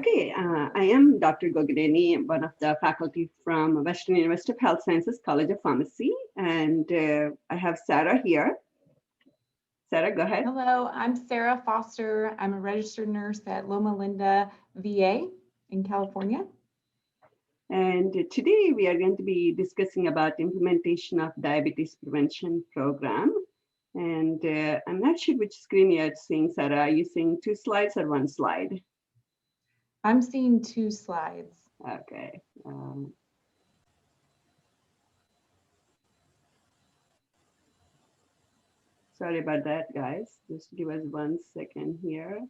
Okay, I am Dr. Gogineni, one of the faculty from Western University of Health Sciences College of Pharmacy, and I have Sara here. Sara, go ahead. Hello, I'm Sara Foster. I'm a registered nurse at Loma Linda VA in California. And today we are going to be discussing about implementation of diabetes prevention program. And I'm not sure which screen you're seeing, Sara. Are you seeing 2 slides or 1 slide? I'm seeing 2 slides. Okay. Sorry about that, guys. Just give us 1 second here.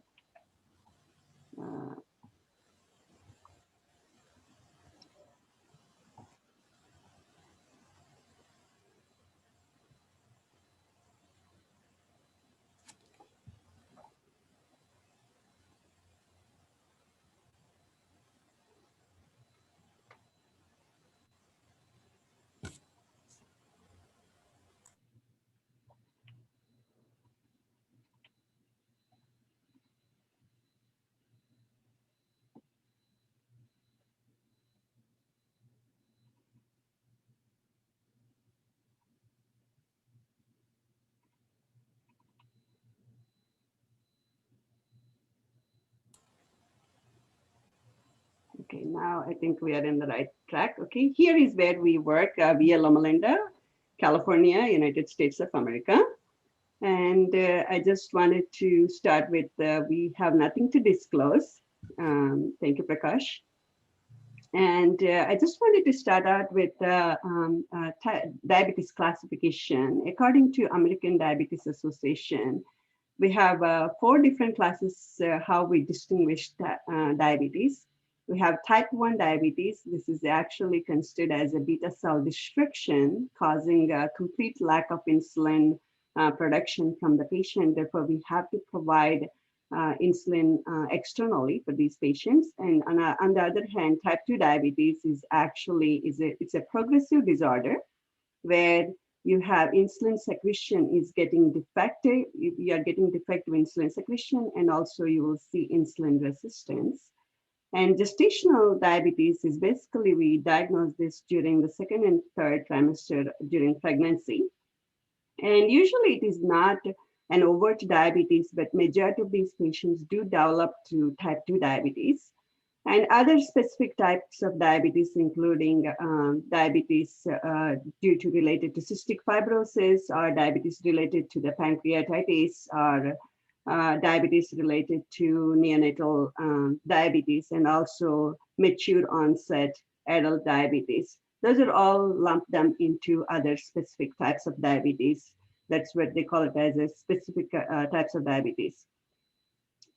Okay, now I think we are in the right track. Okay, here is where we work via Loma Linda, California, United States of America. And I just wanted to start with, we have nothing to disclose. Thank you, Prakash. And I just wanted to start out with diabetes classification. According to American Diabetes Association, we have 4 different classes how we distinguish diabetes. We have type 1 diabetes. This is actually considered as a beta cell destruction, causing a complete lack of insulin production from the patient. Therefore, we have to provide insulin externally for these patients. And on the other hand, type 2 diabetes is actually it's a progressive disorder where you have insulin secretion is getting defective. You are getting defective insulin secretion, and also you will see insulin resistance. And gestational diabetes is basically we diagnose this during the 2nd and 3rd trimester during pregnancy. And usually it is not an overt diabetes, but majority of these patients do develop to type 2 diabetes. And other specific types of diabetes, including diabetes due to related to cystic fibrosis, or diabetes related to the pancreatitis, or diabetes related to neonatal diabetes, and also mature onset adult diabetes. Those are all lumped them into other specific types of diabetes. That's what they call it as a specific types of diabetes.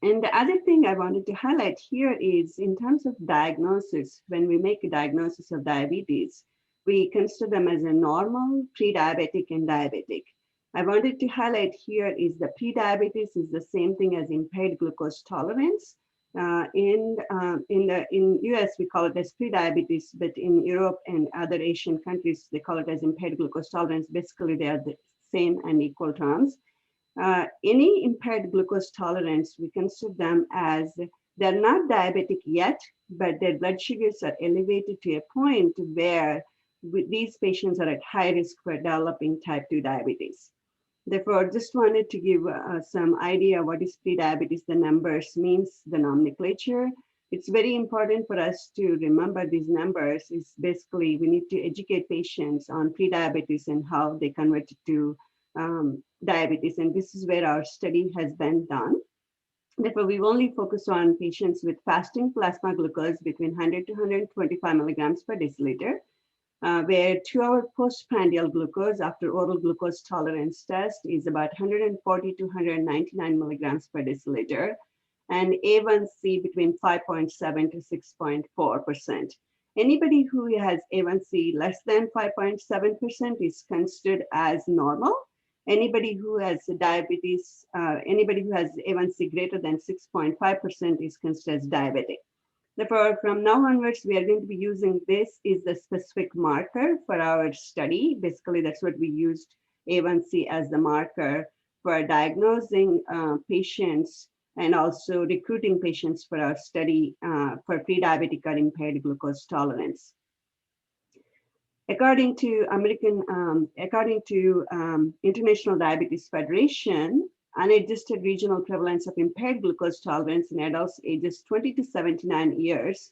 And the other thing I wanted to highlight here is in terms of diagnosis, when we make a diagnosis of diabetes, we consider them as a normal, pre-diabetic, and diabetic. I wanted to highlight here is the pre-diabetes is the same thing as impaired glucose tolerance. In US, we call it as pre-diabetes, but in Europe and other Asian countries, they call it as impaired glucose tolerance. Basically, they are the same and equal terms. Any impaired glucose tolerance, we consider them as they're not diabetic yet, but their blood sugars are elevated to a point where these patients are at high risk for developing type 2 diabetes. Therefore, just wanted to give some idea what is pre-diabetes, the numbers means, the nomenclature. It's very important for us to remember these numbers. Is basically, we need to educate patients on pre-diabetes and how they convert it to diabetes. And this is where our study has been done. Therefore, we've only focused on patients with fasting plasma glucose between 100 to 125 milligrams per deciliter. Where 2-hour postprandial glucose after oral glucose tolerance test is about 140 to 199 milligrams per deciliter, and A1C between 5.7 to 6.4%. Anybody who has A1C less than 5.7% is considered as normal. Anybody who has diabetes, anybody who has A1C greater than 6.5% is considered as diabetic. Therefore, from now onwards, we are going to be using this is the specific marker for our study. Basically, that's what we used A1C as the marker for diagnosing patients and also recruiting patients for our study for pre-diabetic or impaired glucose tolerance. According to International Diabetes Federation, unadjusted regional prevalence of impaired glucose tolerance in adults ages 20 to 79 years,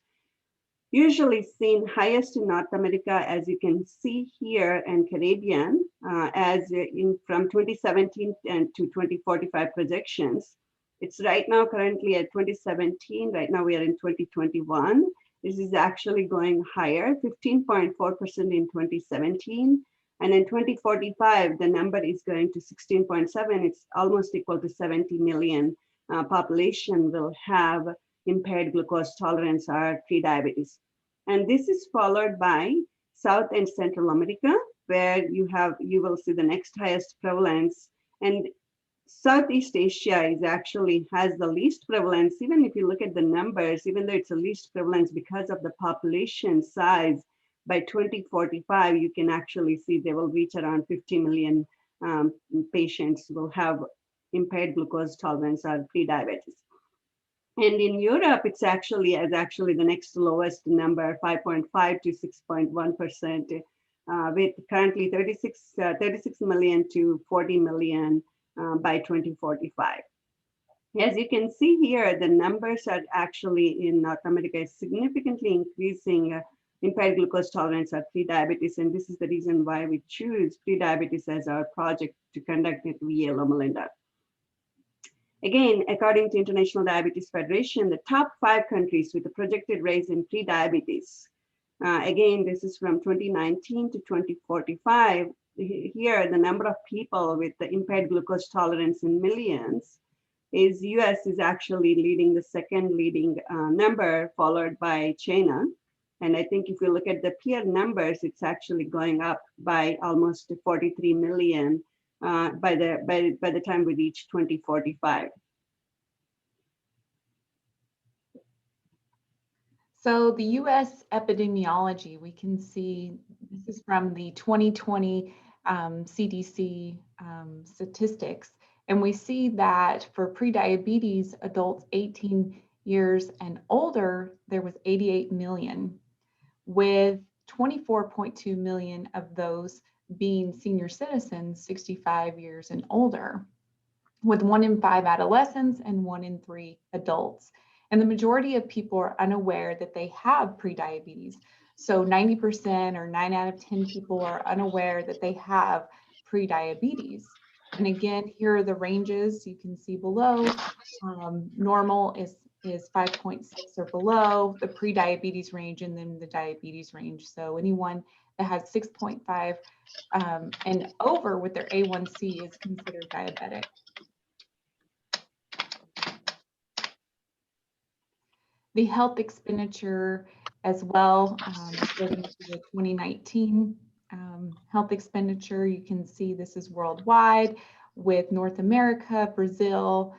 usually seen highest in North America, as you can see here, and Caribbean, from 2017 and to 2045 projections. It's right now currently at 2017. Right now we are in 2021. This is actually going higher, 15.4% in 2017. And in 2045, the number is going to 16.7. It's almost equal to 70 million population will have impaired glucose tolerance or prediabetes. And this is followed by South and Central America, where you will see the next highest prevalence. And Southeast Asia has the least prevalence. Even if you look at the numbers, even though it's the least prevalence because of the population size, by 2045, you can actually see they will reach around 50 million patients will have impaired glucose tolerance or prediabetes. And in Europe, it's actually the next lowest number, 5.5 to 6.1%, with currently 36 million to 40 million by 2045. As you can see here, the numbers are actually in North America is significantly increasing impaired glucose tolerance or prediabetes, and this is the reason why we choose prediabetes as our project to conduct at VA Loma Linda. Again, according to International Diabetes Federation, the top 5 countries with a projected rise in prediabetes, again, this is from 2019 to 2045. Here, the number of people with the impaired glucose tolerance in millions is US is actually leading the second leading number, followed by China. And I think if you look at the peer numbers, it's actually going up by almost 43 million by the time we reach 2045. So the US epidemiology, we can see, this is from the 2020 CDC statistics, and we see that for prediabetes adults 18 years and older, there was 88 million, with 24.2 million of those being senior citizens 65 years and older, with 1 in 5 adolescents and 1 in 3 adults. And the majority of people are unaware that they have prediabetes. So 90% or 9 out of 10 people are unaware that they have prediabetes. And again, here are the ranges you can see below. Normal is 5.6 or below, the prediabetes range, and then the diabetes range. So anyone that has 6.5 and over with their A1C is considered diabetic. The health expenditure as well, according to the 2019 health expenditure, you can see this is worldwide, with North America, Brazil,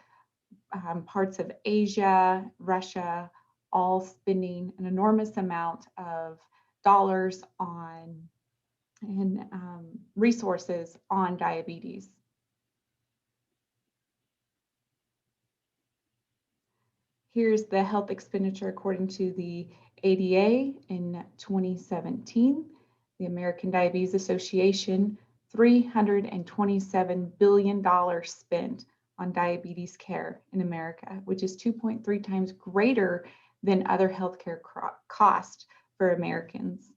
parts of Asia, Russia, all spending an enormous amount of dollars on and resources on diabetes. Here's the health expenditure according to the ADA in 2017, the American Diabetes Association, $327 billion spent on diabetes care in America, which is 2.3 times greater than other healthcare costs for Americans.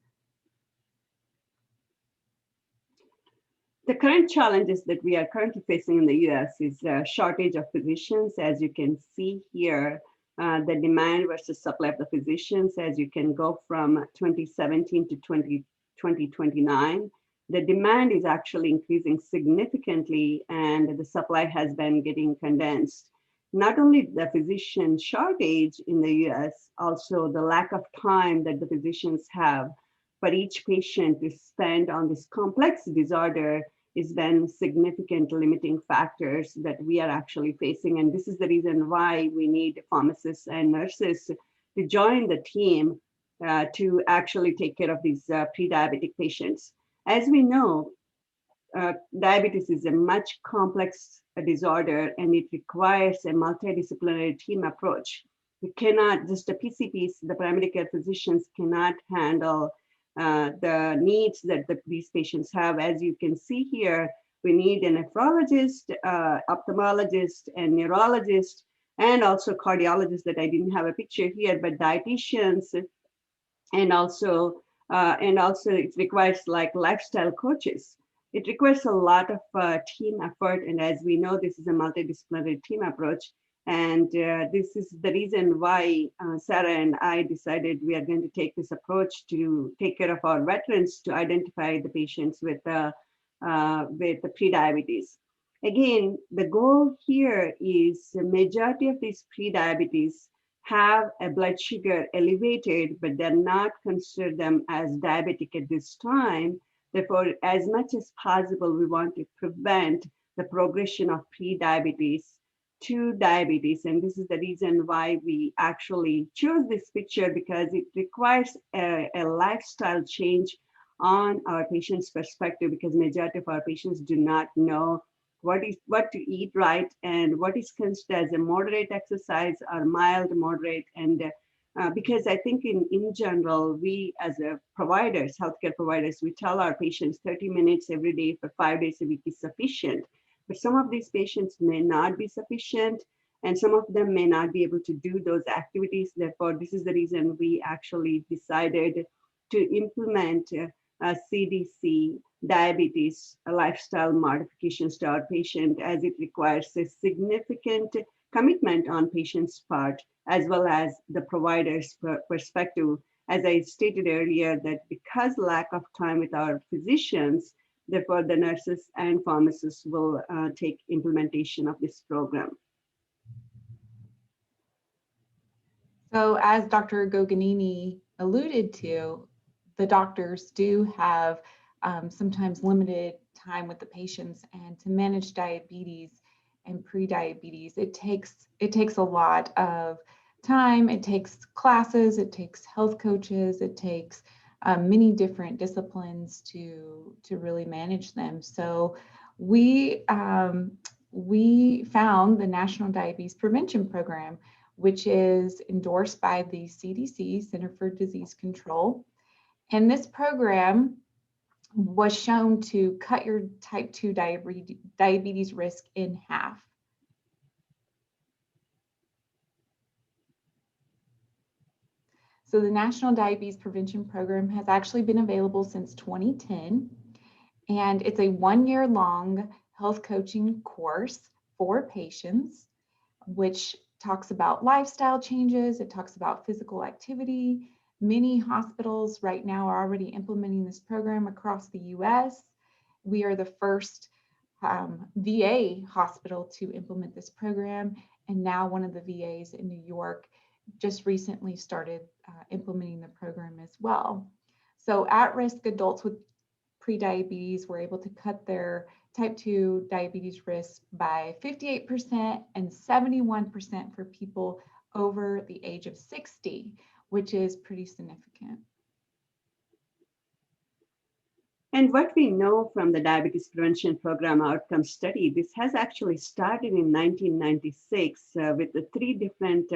The current challenges that we are currently facing in the US is a shortage of physicians. As you can see here, the demand versus supply of the physicians, as you can go from 2017 to 2029, the demand is actually increasing significantly and the supply has been getting condensed. Not only the physician shortage in the US, also the lack of time that the physicians have for each patient to spend on this complex disorder is then significant limiting factors that we are actually facing. And this is the reason why we need pharmacists and nurses to join the team to actually take care of these pre-diabetic patients. As we know, diabetes is a much complex disorder, and it requires a multidisciplinary team approach. We cannot, just the PCPs, the primary care physicians cannot handle the needs that these patients have. As you can see here, we need a nephrologist, ophthalmologist, and neurologist, and also cardiologist that I didn't have a picture here, but dietitians, and also it requires like lifestyle coaches. It requires a lot of team effort, and as we know, this is a multidisciplinary team approach, and this is the reason why Sara and I decided we are going to take this approach to take care of our veterans, to identify the patients with the prediabetes. Again, the goal here is the majority of these prediabetes have a blood sugar elevated, but they're not considered them as diabetic at this time. Therefore, as much as possible, we want to prevent the progression of prediabetes to diabetes. And this is the reason why we actually chose this picture, because it requires a lifestyle change on our patients' perspective, because majority of our patients do not know what to eat right and what is considered as a moderate exercise or mild, moderate. And because I think in general, we as a providers, healthcare providers, we tell our patients 30 minutes every day for 5 days a week is sufficient. But some of these patients may not be sufficient, and some of them may not be able to do those activities. Therefore, this is the reason we actually decided to implement CDC diabetes lifestyle modifications to our patient, as it requires a significant commitment on patient's part, as well as the provider's perspective. As I stated earlier, that because lack of time with our physicians, therefore the nurses and pharmacists will take implementation of this program. So as Dr. Gogineni alluded to, the doctors do have sometimes limited time with the patients, and to manage diabetes and prediabetes, it takes a lot of time. It takes classes, it takes health coaches, it takes many different disciplines to really manage them. So we found the National Diabetes Prevention Program, which is endorsed by the CDC, Center for Disease Control. And this program was shown to cut your type 2 diabetes risk in half. So the National Diabetes Prevention Program has actually been available since 2010, and it's a 1-year-long health coaching course for patients, which talks about lifestyle changes. It talks about physical activity. Many hospitals right now are already implementing this program across the US. We are the first VA hospital to implement this program, and now one of the VAs in New York just recently started implementing the program as well. So at-risk adults with prediabetes were able to cut their type 2 diabetes risk by 58% and 71% for people over the age of 60, which is pretty significant. And what we know from the Diabetes Prevention Program outcome study, this has actually started in 1996 with the 3 different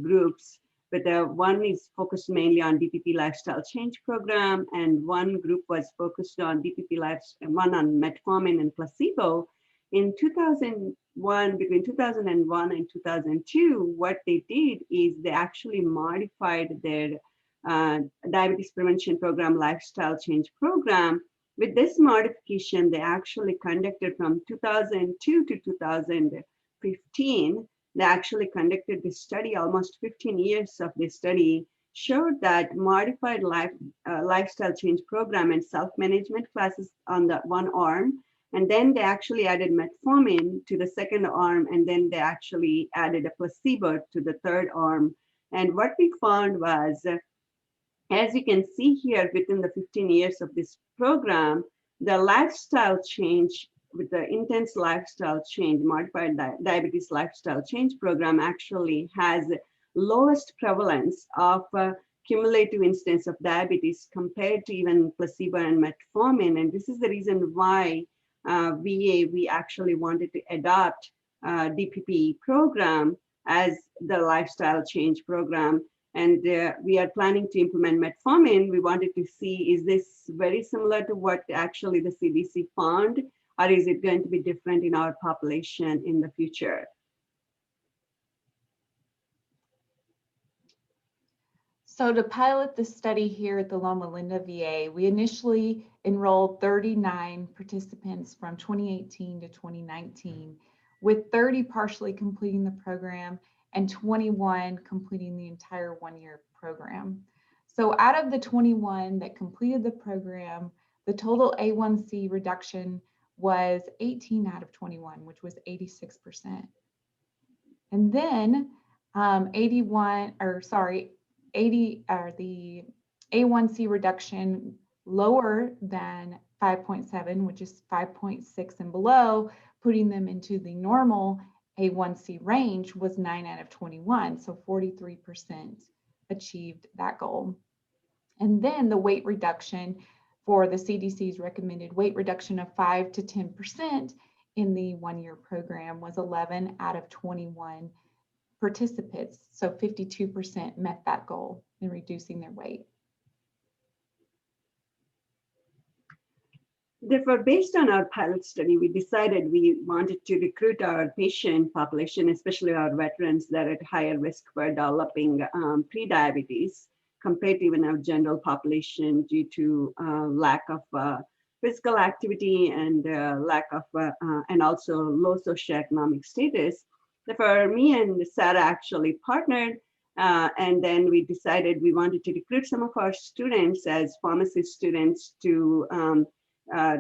groups. But one is focused mainly on DPP lifestyle change program, and one group was focused on DPP lifestyle, one on metformin and placebo. In 2001, between 2001 and 2002, what they did is they actually modified their diabetes prevention program, lifestyle change program. With this modification, they actually conducted from 2002 to 2015, they actually conducted this study. Almost 15 years of this study showed that modified lifestyle change program and self-management classes on the one arm, and then they actually added metformin to the second arm, and then they actually added a placebo to the third arm. And what we found was, as you can see here, within the 15 years of this program, the lifestyle change with the intense lifestyle change, modified diabetes lifestyle change program actually has lowest prevalence of cumulative incidence of diabetes compared to even placebo and metformin. And this is the reason why VA, we actually wanted to adopt DPP program as the lifestyle change program. And we are planning to implement metformin. We wanted to see, is this very similar to what actually the CDC found, or is it going to be different in our population in the future? So to pilot the study here at the Loma Linda VA, we initially enrolled 39 participants from 2018 to 2019, with 30 partially completing the program and 21 completing the entire one-year program. So out of the 21 that completed the program, the total A1C reduction was 18 out of 21, which was 86%. And then 80, the A1C reduction lower than 5.7, which is 5.6 and below, putting them into the normal A1C range, was 9 out of 21, so 43% achieved that goal. And then the weight reduction for the CDC's recommended weight reduction of 5 to 10% in the one-year program was 11 out of 21 participants, so 52% met that goal in reducing their weight. Therefore, based on our pilot study, we decided we wanted to recruit our patient population, especially our veterans that are at higher risk for developing prediabetes, compared to even our general population due to lack of physical activity and lack of, and also low socioeconomic status. Therefore, me and Sara actually partnered, and then we decided we wanted to recruit some of our students as pharmacy students to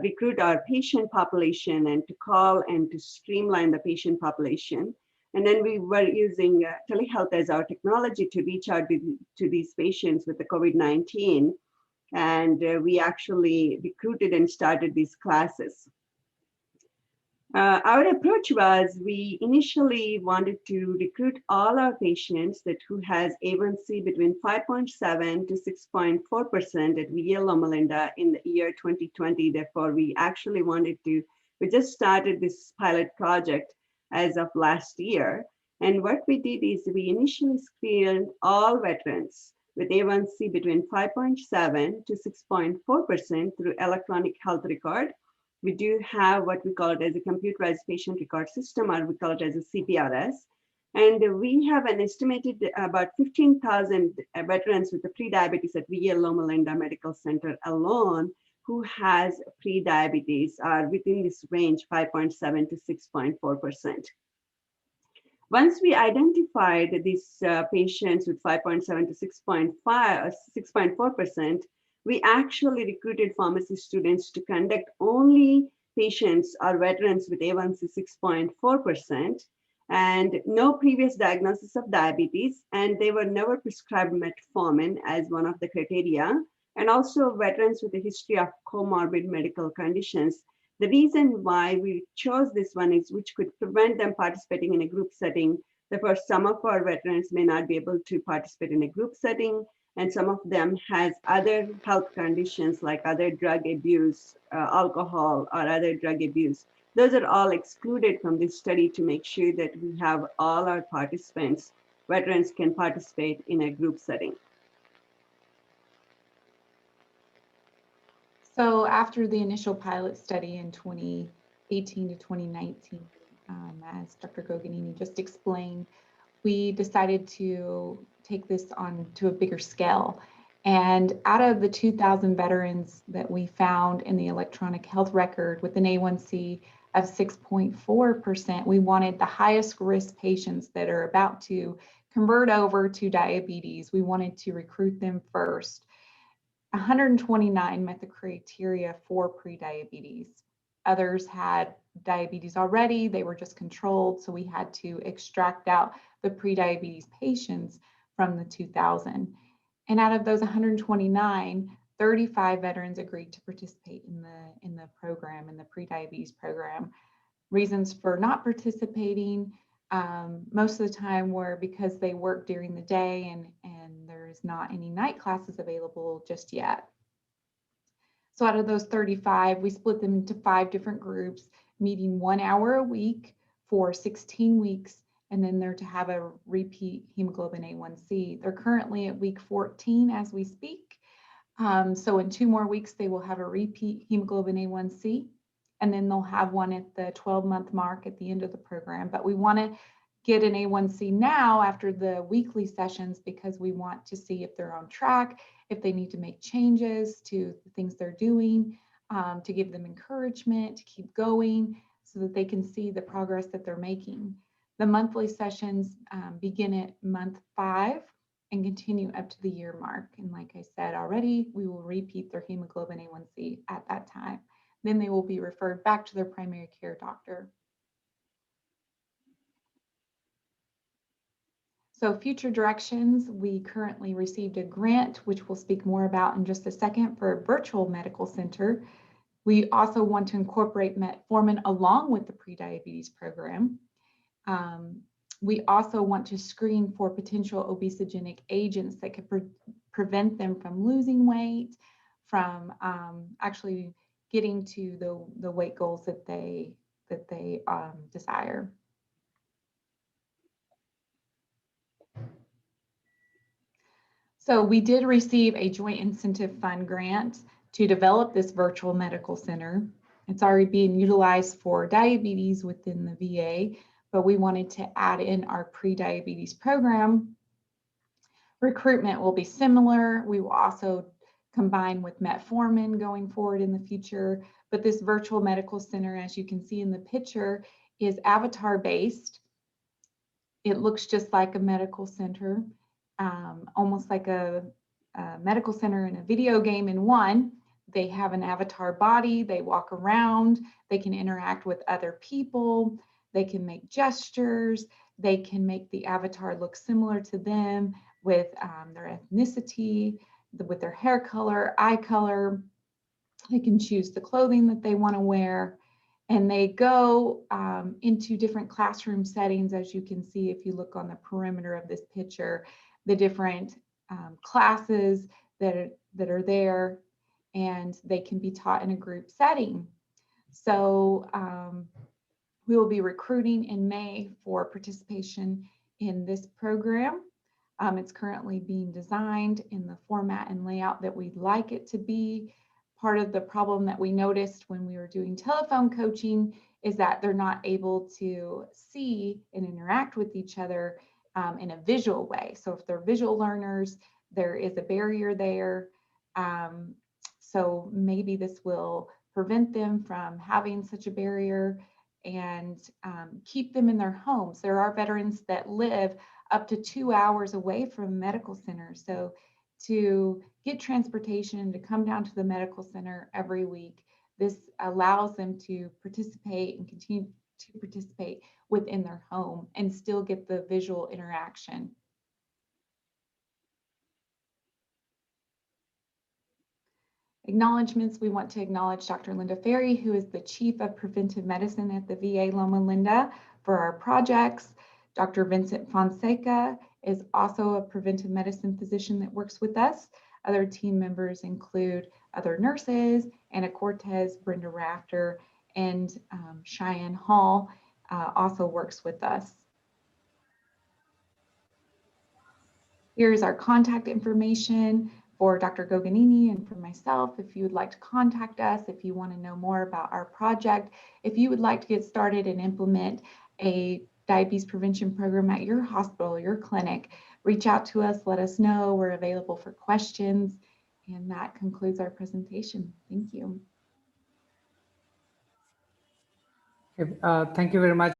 recruit our patient population and to call and to streamline the patient population. And then we were using telehealth as our technology to reach out to these patients with the COVID-19. And we actually recruited and started these classes. Our approach was we initially wanted to recruit all our patients who has A1C between 5.7 to 6.4% at VA Loma Linda in the year 2020. Therefore, we actually we just started this pilot project as of last year. And what we did is we initially screened all veterans with A1C between 5.7 to 6.4% through electronic health record. We do have what we call it as a computerized patient record system, or we call it as a CPRS. And we have an estimated about 15,000 veterans with the prediabetes at VA Loma Linda Medical Center alone who has prediabetes are within this range, 5.7 to 6.4%. Once we identified these patients with 5.7 to 6.4%, we actually recruited pharmacy students to conduct only patients or veterans with A1C 6.4% and no previous diagnosis of diabetes, and they were never prescribed metformin as one of the criteria, and also veterans with a history of comorbid medical conditions. The reason why we chose this one is which could prevent them participating in a group setting. Therefore, some of our veterans may not be able to participate in a group setting, and some of them has other health conditions like other drug abuse, alcohol, or other drug abuse. Those are all excluded from this study to make sure that we have all our participants, veterans, can participate in a group setting. So after the initial pilot study in 2018 to 2019, as Dr. Gogineni just explained, we decided to take this on to a bigger scale. And out of the 2,000 veterans that we found in the electronic health record with an A1C of 6.4%, we wanted the highest risk patients that are about to convert over to diabetes. We wanted to recruit them first. 129 met the criteria for prediabetes. Others had diabetes already, they were just controlled, so we had to extract out the prediabetes patients from the 2,000. And out of those 129, 35 veterans agreed to participate in the program, in the prediabetes program. Reasons for not participating most of the time were because they work during the day and there's not any night classes available just yet. So out of those 35, we split them into 5 different groups, meeting 1 hour a week for 16 weeks, and then they're to have a repeat hemoglobin A1C. They're currently at week 14 as we speak. So in 2 more weeks, they will have a repeat hemoglobin A1C, and then they'll have one at the 12-month mark at the end of the program. But we want to get an A1C now after the weekly sessions because we want to see if they're on track, if they need to make changes to the things they're doing, to give them encouragement to keep going so that they can see the progress that they're making. The monthly sessions begin at month 5 and continue up to the year mark. And like I said already, we will repeat their hemoglobin A1C at that time. Then they will be referred back to their primary care doctor. So future directions, we currently received a grant, which we'll speak more about in just a second, for a virtual medical center. We also want to incorporate metformin along with the prediabetes program. We also want to screen for potential obesogenic agents that could prevent them from losing weight, from actually getting to the weight goals that they desire. So we did receive a Joint Incentive Fund grant to develop this virtual medical center. It's already being utilized for diabetes within the VA, but we wanted to add in our pre-diabetes program. Recruitment will be similar. We will also combine with metformin going forward in the future, but this virtual medical center, as you can see in the picture, is avatar based. It looks just like a medical center. Almost like a medical center in a video game in one. They have an avatar body, they walk around, they can interact with other people, they can make gestures, they can make the avatar look similar to them with their ethnicity, with their hair color, eye color. They can choose the clothing that they want to wear. And they go into different classroom settings, as you can see if you look on the perimeter of this picture, the different classes that are there, and they can be taught in a group setting. So we will be recruiting in May for participation in this program. It's currently being designed in the format and layout that we'd like it to be. Part of the problem that we noticed when we were doing telephone coaching is that they're not able to see and interact with each other in a visual way. So if they're visual learners, there is a barrier there. So maybe this will prevent them from having such a barrier and keep them in their homes. There are veterans that live up to 2 hours away from medical centers. So to get transportation to come down to the medical center every week, this allows them to participate and continue to participate within their home and still get the visual interaction. Acknowledgements, we want to acknowledge Dr. Linda Ferry, who is the Chief of Preventive Medicine at the VA Loma Linda for our projects. Dr. Vincent Fonseca is also a preventive medicine physician that works with us. Other team members include other nurses, Anna Cortez, Brenda Rafter, and Cheyenne Hall also works with us. Here's our contact information for Dr. Gogineni and for myself. If you would like to contact us, if you want to know more about our project, if you would like to get started and implement a diabetes prevention program at your hospital, your clinic, reach out to us, let us know. We're available for questions. And that concludes our presentation. Thank you. Thank you very much,